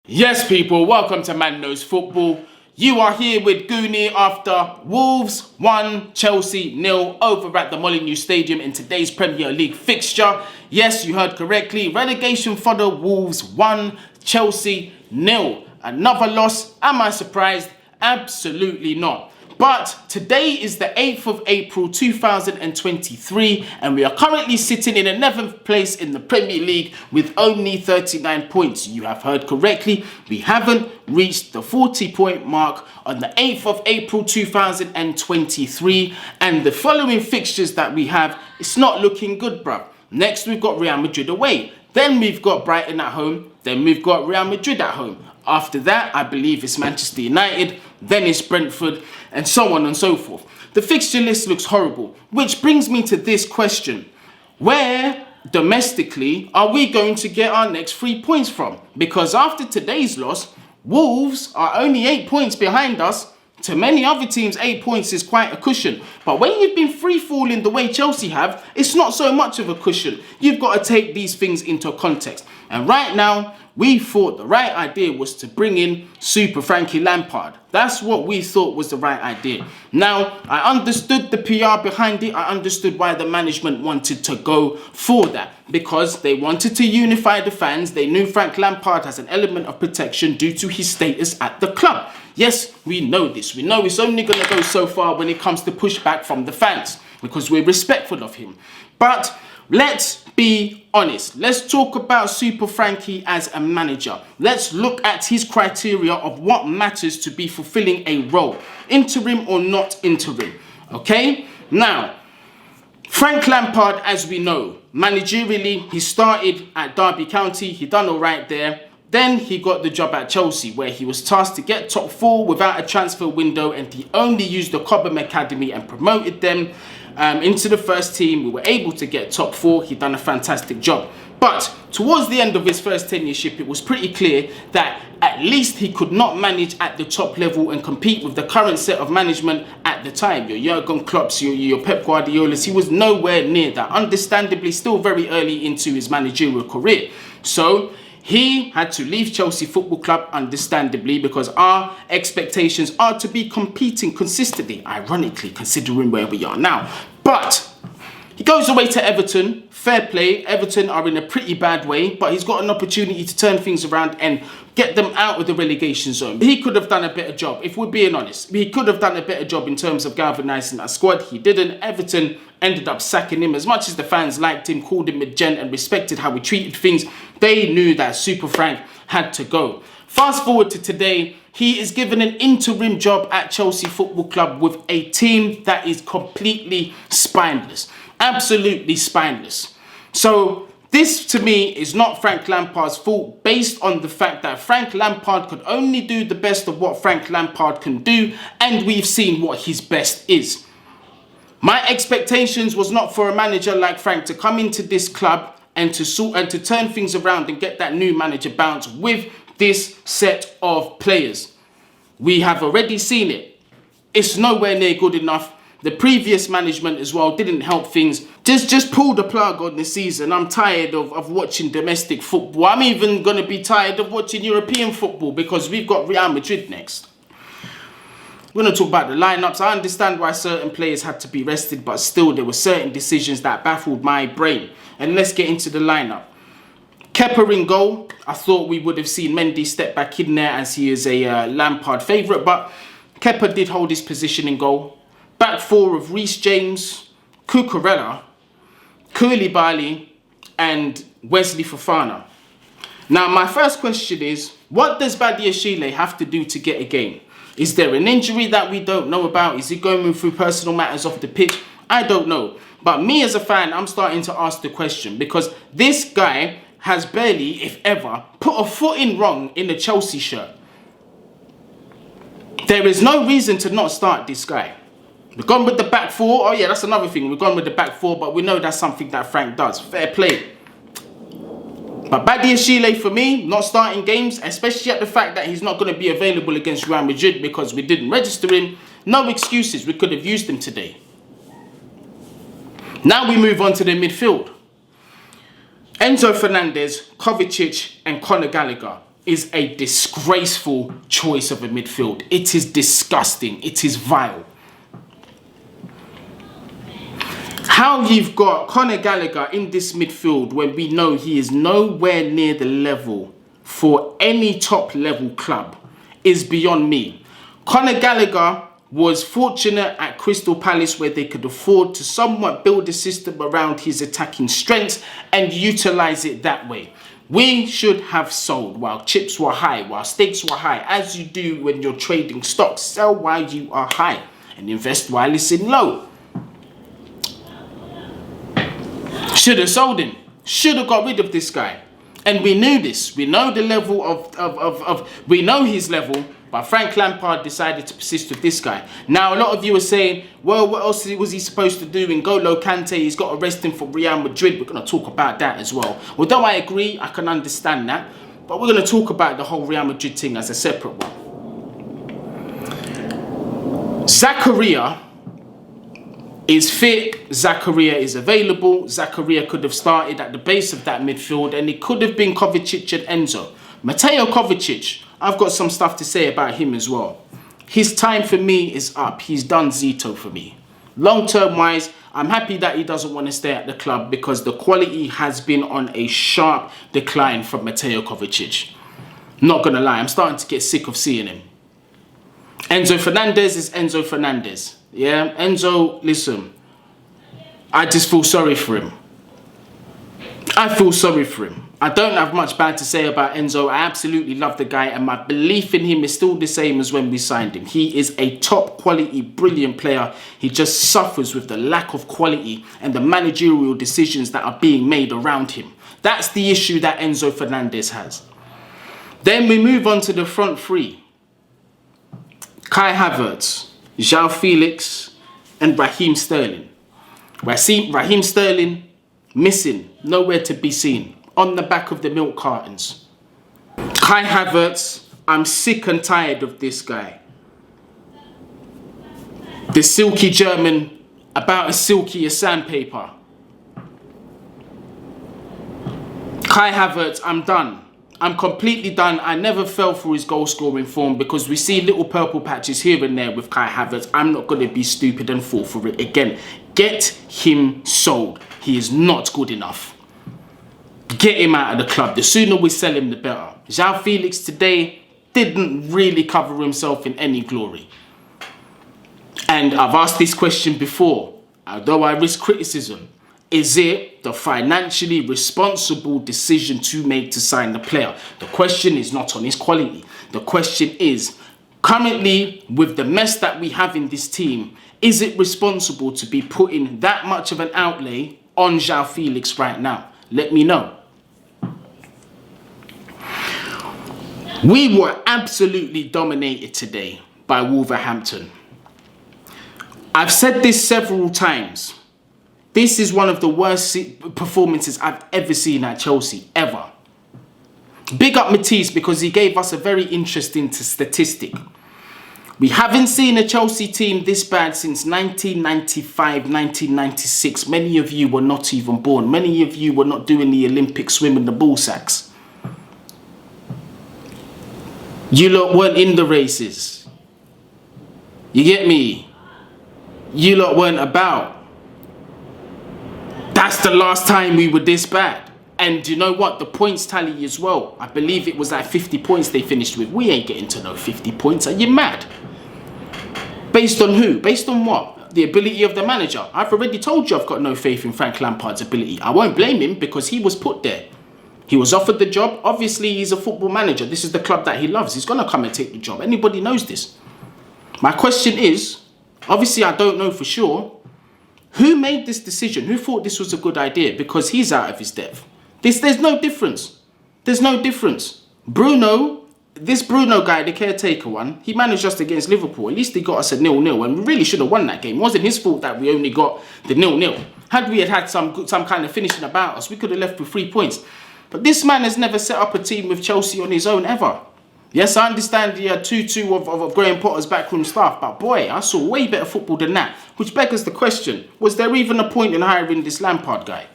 Yes, people, welcome to Man Knows Football. You are here with Guni after Wolves 1, Chelsea 0 over at the Molineux Stadium in today's Premier League fixture. Yes, you heard correctly. Relegation fodder, Wolves 1, Chelsea 0. Another loss. Am I surprised? Absolutely not. But today is the 8th of April 2023 and we are currently sitting in 11th place in the Premier League with only 39 points. You have heard correctly, we haven't reached the 40-point mark on the 8th of April 2023 and the following fixtures that we have, it's not looking good, bruv. Next we've got Real Madrid away, then we've got Brighton at home, then we've got Real Madrid at home. After that, I believe it's Manchester United, then it's Brentford, and so on and so forth. The fixture list looks horrible, which brings me to this question. Where, domestically, are we going to get our next 3 points from? Because after today's loss, Wolves are only 8 points behind us. To many other teams, 8 points is quite a cushion. But when you've been free-falling the way Chelsea have, it's not so much of a cushion. You've got to take these things into context. And right now, we thought the right idea was to bring in Super Frankie Lampard. That's what we thought was the right idea. Now, I understood the PR behind it. I understood why the management wanted to go for that. Because they wanted to unify the fans. They knew Frank Lampard has an element of protection due to his status at the club. Yes, we know this. We know it's only going to go so far when it comes to pushback from the fans. Because we're respectful of him. But let's be honest. Let's talk about Super Frankie as a manager. Let's look at his criteria of what matters to be fulfilling a role. Interim or not interim. Okay? Now, Frank Lampard, as we know, managerially, he started at Derby County. He done all right there. Then he got the job at Chelsea, where he was tasked to get top 4 without a transfer window, and he only used the Cobham Academy and promoted them into the first team. We were able to get top 4. He done a fantastic job. But towards the end of his first tenureship, it was pretty clear that at least he could not manage at the top level and compete with the current set of management at the time. Your Jurgen Klopps, your Pep Guardiolas, he was nowhere near that. Understandably, still very early into his managerial career. So he had to leave Chelsea Football Club, understandably, because our expectations are to be competing consistently, ironically, considering where we are now. But he goes away to Everton. Fair play. Everton are in a pretty bad way, but he's got an opportunity to turn things around and get them out of the relegation zone. He could have done a better job, if we're being honest. He could have done a better job in terms of galvanising that squad. He didn't. Everton ended up sacking him. As much as the fans liked him, called him a gent and respected how he treated things, they knew that Super Frank had to go. Fast forward to today, he is given an interim job at Chelsea Football Club with a team that is completely spineless. Absolutely spineless. So this, to me, is not Frank Lampard's fault, based on the fact that Frank Lampard could only do the best of what Frank Lampard can do, and we've seen what his best is. My expectations was not for a manager like Frank to come into this club and to turn things around and get that new manager bounce with this set of players. We have already seen it. It's nowhere near good enough. The previous management as well didn't help things. Just pull the plug on the season. I'm tired of watching domestic football. I'm even going to be tired of watching European football because we've got Real Madrid next. We're going to talk about the lineups. I understand why certain players had to be rested, but still there were certain decisions that baffled my brain. And let's get into the lineup. Kepa in goal. I thought we would have seen Mendy step back in there as he is a Lampard favourite, but Kepa did hold his position in goal. Back 4 of Reece James, Cucurella, Koulibaly and Wesley Fofana. Now my first question is, what does Badiashile have to do to get a game? Is there an injury that we don't know about? Is he going through personal matters off the pitch? I don't know. But me as a fan, I'm starting to ask the question, because this guy has barely, if ever, put a foot in wrong in the Chelsea shirt. There is no reason to not start this guy. We've gone with the back 4. Oh yeah, that's another thing. We've gone with the back 4, but we know that's something that Frank does. Fair play. But Badiashile, for me, not starting games, especially at the fact that he's not going to be available against Real Madrid because we didn't register him. No excuses. We could have used him today. Now we move on to the midfield. Enzo Fernandez, Kovacic and Conor Gallagher. is a disgraceful choice of a midfield. It is disgusting. It is vile. How you've got Conor Gallagher in this midfield when we know he is nowhere near the level for any top level club is beyond me. Conor Gallagher was fortunate at Crystal Palace where they could afford to somewhat build a system around his attacking strengths and utilise it that way. We should have sold while chips were high, while stakes were high, as you do when you're trading stocks. Sell while you are high and invest while it's in low. Should have sold him. Should have got rid of this guy. And we knew this. We know the level we know his level, but Frank Lampard decided to persist with this guy. Now, a lot of you are saying, well, what else was he supposed to do? N'Golo Kante, he's got arrested for Real Madrid. We're going to talk about that as well. Although I agree, I can understand that. But we're going to talk about the whole Real Madrid thing as a separate one. Zakaria is fit, Zakaria is available, Zakaria could have started at the base of that midfield and it could have been Kovacic and Enzo. Mateo Kovacic, I've got some stuff to say about him as well. His time for me is up. He's done Zito for me. Long-term wise, I'm happy that he doesn't want to stay at the club because the quality has been on a sharp decline from Mateo Kovacic. Not going to lie, I'm starting to get sick of seeing him. Enzo Fernandez is Enzo Fernandez. Yeah, Enzo, listen, I just feel sorry for him. I feel sorry for him. I don't have much bad to say about Enzo. I absolutely love the guy and my belief in him is still the same as when we signed him. He is a top quality, brilliant player. He just suffers with the lack of quality and the managerial decisions that are being made around him. That's the issue that Enzo Fernandez has. Then we move on to the front three. Kai Havertz, João Felix and Raheem Sterling. Raheem Sterling missing, nowhere to be seen, on the back of the milk cartons. Kai Havertz, I'm sick and tired of this guy. The silky German, about as silky as sandpaper. Kai Havertz, I'm done. I'm completely done. I never fell for his goal scoring form because we see little purple patches here and there with Kai Havertz. I'm not going to be stupid and fall for it again. Get him sold. He is not good enough. Get him out of the club. The sooner we sell him, the better. João Felix today didn't really cover himself in any glory. And I've asked this question before, although I risk criticism. Is it the financially responsible decision to make to sign the player? The question is not on his quality. The question is, currently, with the mess that we have in this team, is it responsible to be putting that much of an outlay on João Felix right now? Let me know. We were absolutely dominated today by Wolverhampton. I've said this several times. This is one of the worst performances I've ever seen at Chelsea, ever. Big up Matheus because he gave us a very interesting statistic. We haven't seen a Chelsea team this bad since 1995, 1996. Many of you were not even born. Many of you were not doing the Olympic swim in the ball sacks. You lot weren't in the races. You get me? You lot weren't about. That's the last time we were this bad. And you know what? The points tally as well. I believe it was like 50 points they finished with. We ain't getting to no 50 points. Are you mad? Based on who? Based on what? The ability of the manager. I've already told you I've got no faith in Frank Lampard's ability. I won't blame him because he was put there. He was offered the job. Obviously, he's a football manager. This is the club that he loves. He's going to come and take the job. Anybody knows this. My question is, obviously I don't know for sure, who made this decision? Who thought this was a good idea? Because he's out of his depth. There's no difference. There's no difference. This Bruno guy, the caretaker one, he managed us against Liverpool. At least he got us a 0-0 and we really should have won that game. It wasn't his fault that we only got the 0-0. Had we had some kind of finishing about us, we could have left with 3 points. But this man has never set up a team with Chelsea on his own ever. Yes, I understand he had 2-2 of Graham Potter's backroom staff, but boy, I saw way better football than that. Which beggars the question, was there even a point in hiring this Lampard guy?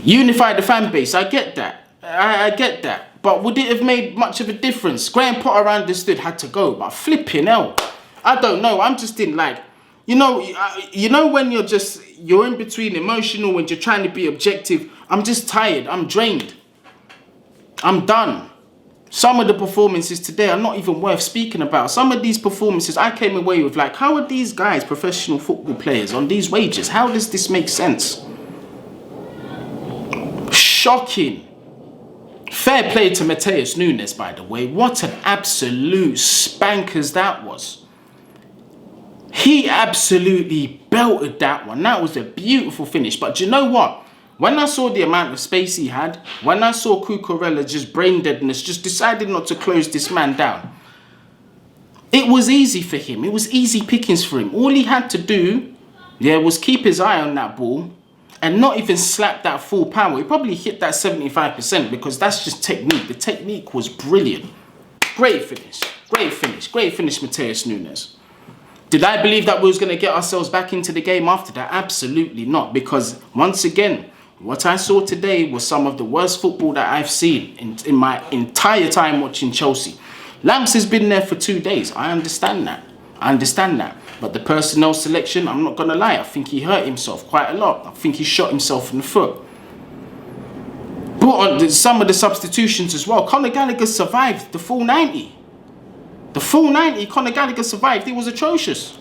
Unify the fan base, I get that. I get that. But would it have made much of a difference? Graham Potter understood had to go, but flipping hell. I don't know. I'm just in like, you know when you're in between emotional when you're trying to be objective. I'm just tired. I'm drained. I'm done. Some of the performances today are not even worth speaking about. Some of these performances I came away with like, how are these guys professional football players on these wages? How does this make sense? Shocking. Fair play to Matheus Nunes, by the way. What an absolute spankers that was. He absolutely belted that one. That was a beautiful finish. But do you know what? When I saw the amount of space he had, when I saw Cucurella just brain deadness, just decided not to close this man down, it was easy for him. It was easy pickings for him. All he had to do, was keep his eye on that ball and not even slap that full power. He probably hit that 75% because that's just technique. The technique was brilliant. Great finish. Great finish. Great finish, Matheus Nunes. Did I believe that we was going to get ourselves back into the game after that? Absolutely not. Because once again, what I saw today was some of the worst football that I've seen in my entire time watching Chelsea. Lamps has been there for 2 days. I understand that. But the personnel selection, I'm not going to lie, I think he hurt himself quite a lot. I think he shot himself in the foot. But on some of the substitutions as well, Conor Gallagher survived the full 90. The full 90, Conor Gallagher survived. It was atrocious.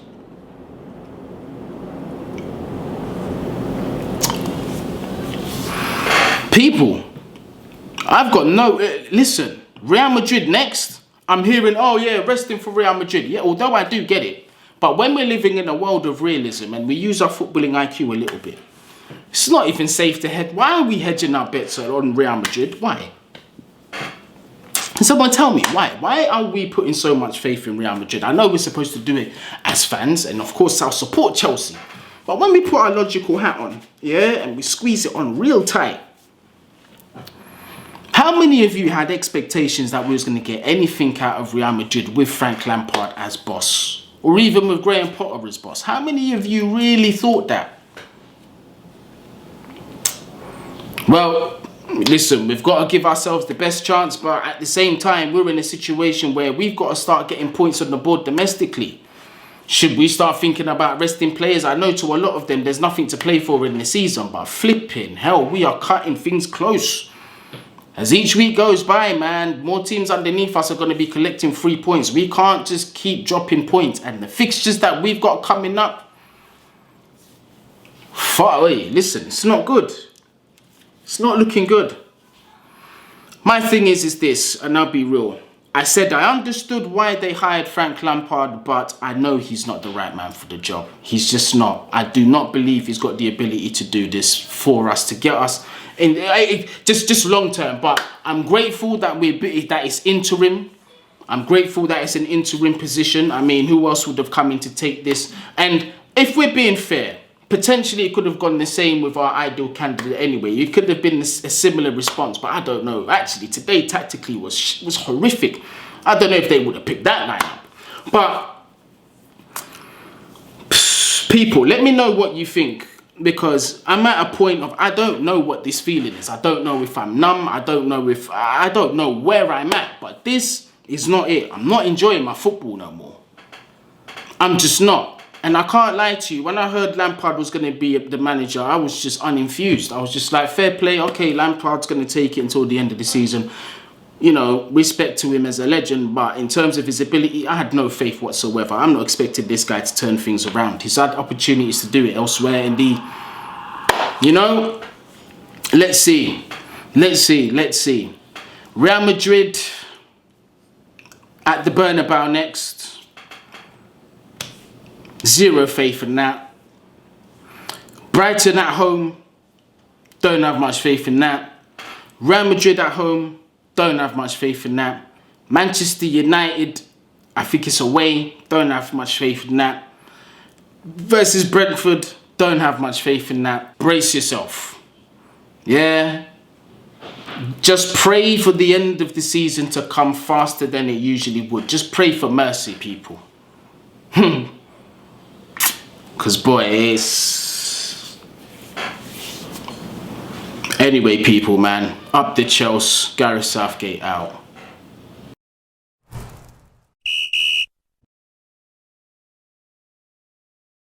People, I've got no... listen, Real Madrid next. I'm hearing, oh yeah, resting for Real Madrid. Yeah, although I do get it. But when we're living in a world of realism and we use our footballing IQ a little bit, it's not even safe to hedge. Why are we hedging our bets on Real Madrid? Why? Someone tell me, why? Why are we putting so much faith in Real Madrid? I know we're supposed to do it as fans, and of course I'll support Chelsea. But when we put our logical hat on, and we squeeze it on real tight, how many of you had expectations that we was going to get anything out of Real Madrid with Frank Lampard as boss? Or even with Graham Potter as boss? How many of you really thought that? Well, listen, we've got to give ourselves the best chance, but at the same time, we're in a situation where we've got to start getting points on the board domestically. Should we start thinking about resting players? I know to a lot of them, there's nothing to play for in the season, but flipping hell, we are cutting things close. As each week goes by, man, more teams underneath us are going to be collecting 3 points. We can't just keep dropping points. And the fixtures that we've got coming up, far away. Listen, it's not good. It's not looking good. My thing is this, and I'll be real. I said I understood why they hired Frank Lampard, but I know he's not the right man for the job. He's just not. I do not believe he's got the ability to do this for us, to get us in just long term. But I'm grateful that it's interim. I'm grateful that it's an interim position. I mean, who else would have come in to take this? And if we're being fair, potentially it could have gone the same with our ideal candidate anyway. It could have been a similar response, but I don't know. Actually, today tactically was horrific. I don't know if they would have picked that line up. But people, let me know what you think, because I'm at a point of I don't know what this feeling is. I don't know if I'm numb. I don't know where I'm at. But this is not it. I'm not enjoying my football no more. I'm just not. And I can't lie to you, when I heard Lampard was going to be the manager, I was just unenthused. I was just like, fair play, okay, Lampard's going to take it until the end of the season. You know, respect to him as a legend, but in terms of his ability, I had no faith whatsoever. I'm not expecting this guy to turn things around. He's had opportunities to do it elsewhere in the... You know, let's see. Real Madrid at the Bernabeu next. Zero faith in that. Brighton at home. Don't have much faith in that. Real Madrid at home. Don't have much faith in that. Manchester United, I think it's away. Don't have much faith in that. Versus Brentford. Don't have much faith in that. Brace yourself. Yeah. Just pray for the end of the season to come faster than it usually would. Just pray for mercy, people. Because, boy, Anyway, people, man, up the Chelsea. Gareth Southgate out.